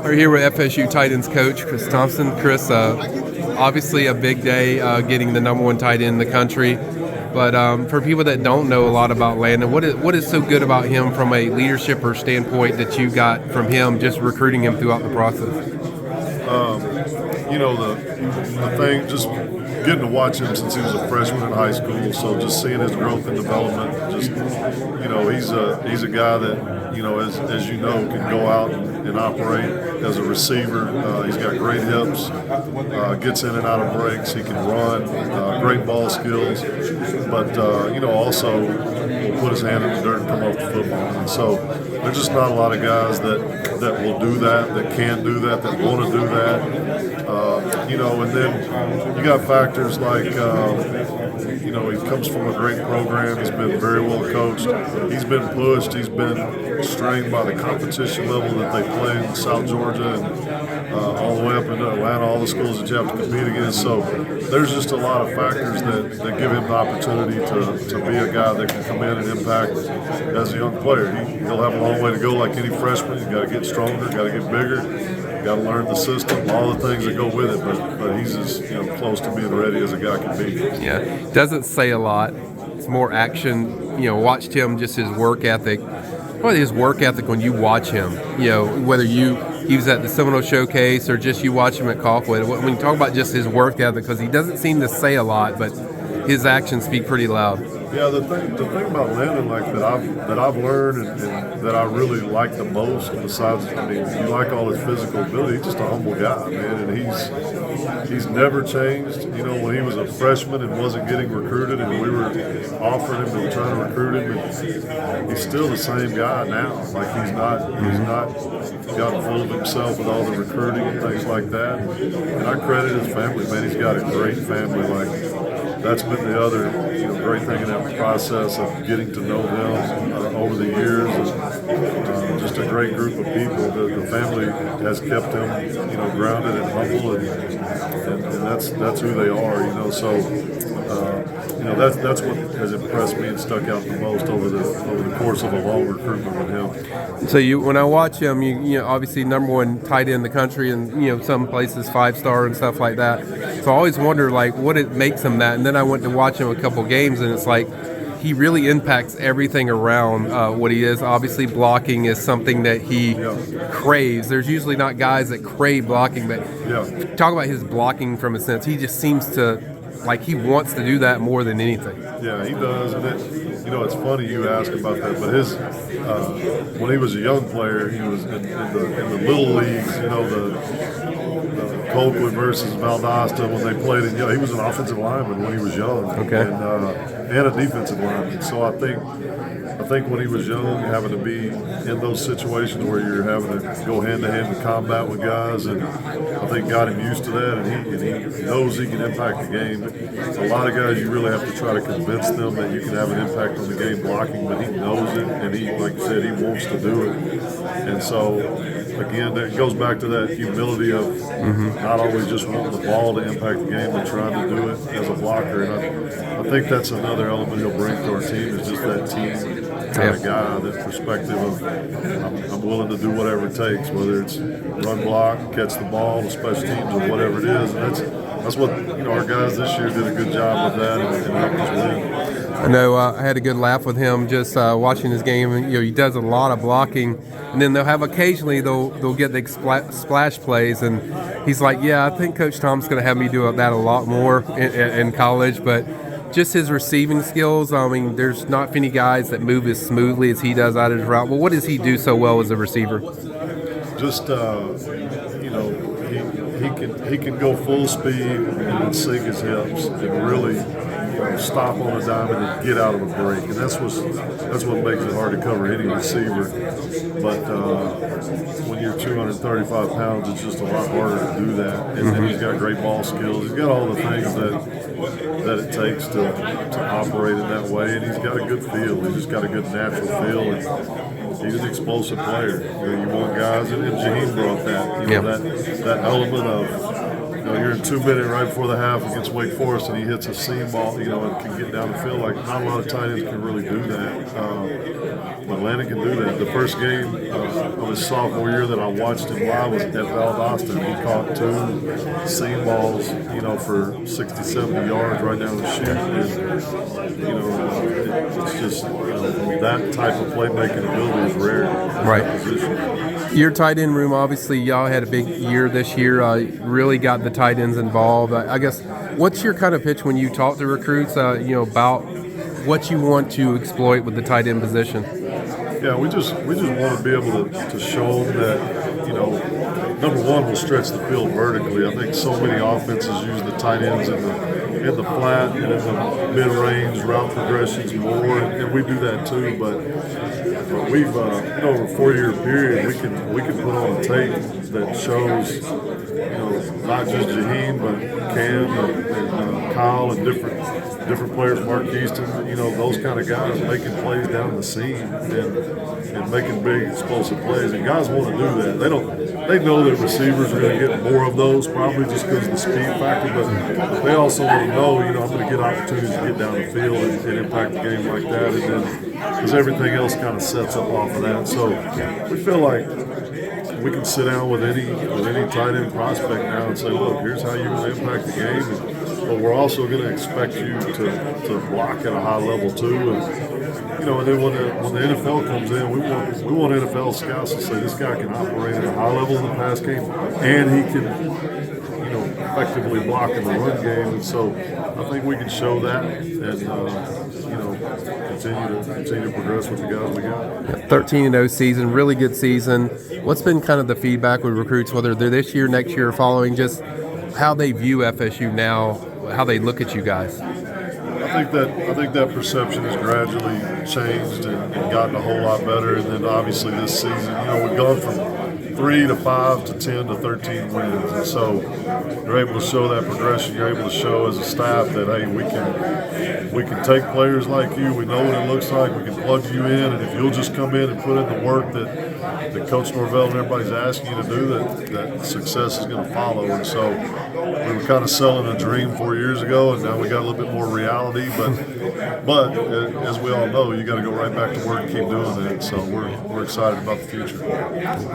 We're here with FSU tight ends coach Chris Thomsen. Chris, obviously a big day getting the number one tight end in the country. But for people that don't know a lot about Landen, what is so good about him from a leadership or standpoint that you got from him just recruiting him throughout the process? The thing, just getting to watch him since he was a freshman in high school, so just seeing his growth and development, he's a guy that, as you know, can go out and operate as a receiver. He's got great hips, gets in and out of breaks, he can run, great ball skills, but, also will put his hand in the dirt and come off the football. And so there's just not a lot of guys that will do that can do that want to do that. And then you got factors like, he comes from a great program. He's been very well coached. He's been pushed. He's been strained by the competition level that they play in South Georgia and all the way up into Atlanta, all the schools that you have to compete against. So there's just a lot of factors that give him the opportunity to be a guy that can come in and impact as a young player. He'll have a long way to go like any freshman. He's got to get stronger, got to get bigger. Got to learn the system, all the things that go with it, but he's as close to being ready as a guy can be. Yeah, doesn't say a lot. It's more action. Watched him, just his work ethic. Probably his work ethic when you watch him. Whether he was at the Seminoles showcase or just you watch him at Colquitt. When you talk about just his work ethic, because he doesn't seem to say a lot, but his actions speak pretty loud. Yeah, the thing about Landen, like that I've learned and that I really like the most, besides, you like all his physical ability. He's just a humble guy, man, and he's never changed. When he was a freshman and wasn't getting recruited, and we were offering him and trying to recruit him, and he's still the same guy now. Like he's not gotten full of himself with all the recruiting and things like that. And I credit his family, man. He's got a great family. Like, that's been the other great thing in that process of getting to know them over the years. And, just a great group of people. The family has kept him, grounded and humble, and that's who they are. So that's what has impressed me and stuck out the most over the course of a long recruitment with him. So when I watch him, you obviously number one tight end in the country, and some places 5-star and stuff like that. So I always wonder what it makes him that. And then I went to watch him a couple games, and it's like he really impacts everything around what he is. Obviously, blocking is something that he craves. There's usually not guys that crave blocking, but talk about his blocking from a sense. He just seems to. Like he wants to do that more than anything. Yeah, he does. And it's funny you ask about that. But his when he was a young player, he was in the little leagues. The Colquitt versus Valdosta when they played. And he was an offensive lineman when he was young. Okay. And a defensive lineman. So I think when he was young, having to be in those situations where you're having to go hand-to-hand in combat with guys, and I think got him used to that, and he knows he can impact the game. A lot of guys, you really have to try to convince them that you can have an impact on the game blocking, but he knows it, and he, like you said, he wants to do it. And so, again, it goes back to that humility of not always just wanting the ball to impact the game, but trying to do it as a blocker. And I think that's another element he'll bring to our team, is just that team kind of guy, that perspective of I'm willing to do whatever it takes, whether it's run block, catch the ball, the special teams, or whatever it is. And that's what our guys this year did a good job of that, and helped us win. I know I had a good laugh with him just watching his game. And, he does a lot of blocking, and then they'll have occasionally they'll get the splash plays, and he's like, yeah, I think Coach Tom's going to have me do that a lot more in college, but. Just his receiving skills. There's not many guys that move as smoothly as he does out of his route. Well, what does he do so well as a receiver? Just he can go full speed and sink his hips and really stop on a dime and get out of a break, and that's what makes it hard to cover any receiver. But when you're 235 pounds, it's just a lot harder to do that. And then he's got great ball skills. He's got all the things that it takes to operate in that way, and he's got a good feel. He's just got a good natural feel, and he's an explosive player. You want guys, and Jaheim brought that. That element of you're in 2 minutes right before the half against Wake Forest, and he hits a seam ball, and can get down the field. Like, not a lot of tight ends can really do that. But Landen can do that. The first game of his sophomore year that I watched him live was at Valdosta. He caught 2 seam balls, for 60, 70 yards right down the chute. And, it's just that type of playmaking ability is rare. Right. Your tight end room, obviously, y'all had a big year this year. Really got the tight ends involved. I guess, what's your kind of pitch when you talk to recruits, about what you want to exploit with the tight end position? Yeah, we just want to be able to show them that, number one, we'll stretch the field vertically. I think so many offenses use the tight ends in the flat and in the mid-range route progressions more, and we do that too. But we've over a 4-year period, we can put on a tape that shows not just Jaheim but Cam and Kyle and different players, Mark Easton, those kind of guys making plays down the seam and making big explosive plays. And guys want to do that. They know that receivers are going to get more of those, probably just because of the speed factor, but they also want to know, I'm going to get opportunities to get down the field and impact the game like that, and then because everything else kind of sets up off of that. So we feel like we can sit down with any tight end prospect now and say, look, here's how you're going to impact the game, but we're also going to expect you to block at a high level too. And then when the NFL comes in, we want NFL scouts to say this guy can operate at a high level in the pass game, and he can effectively block in the run game. And so I think we can show that and continue to progress with the guys we got. 13-0 season, really good season. What's been kind of the feedback with recruits, whether they're this year, next year, or following, just how they view FSU now, how they look at you guys? I think that perception has gradually changed and gotten a whole lot better. And then obviously this season, we've gone from 3 to 5 to 10 to 13 wins, and so you're able to show that progression. You're able to show as a staff that, hey, we can take players like you. We know what it looks like. We can plug you in, and if you'll just come in and put in the work that Coach Norvell and everybody's asking you to do, that success is going to follow. And so we were kind of selling a dream 4 years ago, and now we got a little bit more reality. But as we all know, you got to go right back to work and keep doing that. So we're excited about the future.